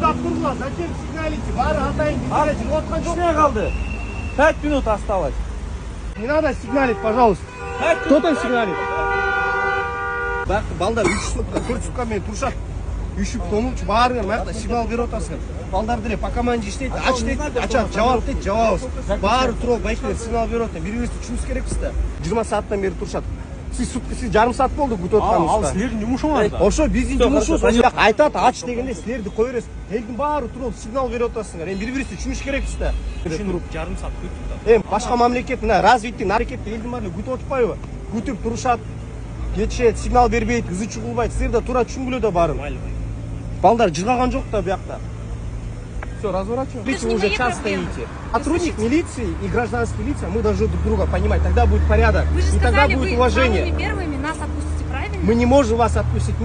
Ждап тұрғыла, зачем сигналите? Бары атайын, бері отқан жоқ. Не қалды? 5 минут осталось. Не надо сигналить, пожалуйста. Кто там сигналит? Балдар 3 сутка, 4 сутка мен тұршат. Үйшіп тонылчы, барыңар, маяқта сигнал беріп отасыңар. Балдар деле, пока мен жештейді, ач дейді, ачат, жауап дейді, жауабыз. Бары тұрол, байқылер, сигнал беріп отын. Бірі-бірісті жұмыс керек бізді. 20 сааттан бері тұршат. Сіз сутка, сіз жарым саат болды күтіп отқаныңызда. Ал сілердің жұмышыңыз. Ошо, біздің жұмысымыз. Айтады, ач дегенде сілерді қойырыз. Елдің бары тұрол, сигнал беріп отасыңар. Бірі-бірісті жұмыс керек бізді. Жарым саат күттік. Башқа мамлекет, развиттің әрекетті елдің барлығы күтіп отпайы. Күтіп тұрышат, кетшет, сигнал бербейді, кызы чүгілбайды. Сіздерді тура түшінгілі барын. Балдар жырғаған жоқ та бұяқта. Все, разворачиваем. Вы уже час стоите. Сотрудник милиции и гражданской милиции, мы должны друг друга понимать. Тогда будет порядок. Вы же и сказали, тогда будет вы уважение. первыми нас отпустите, правильно? Мы не можем вас отпустить.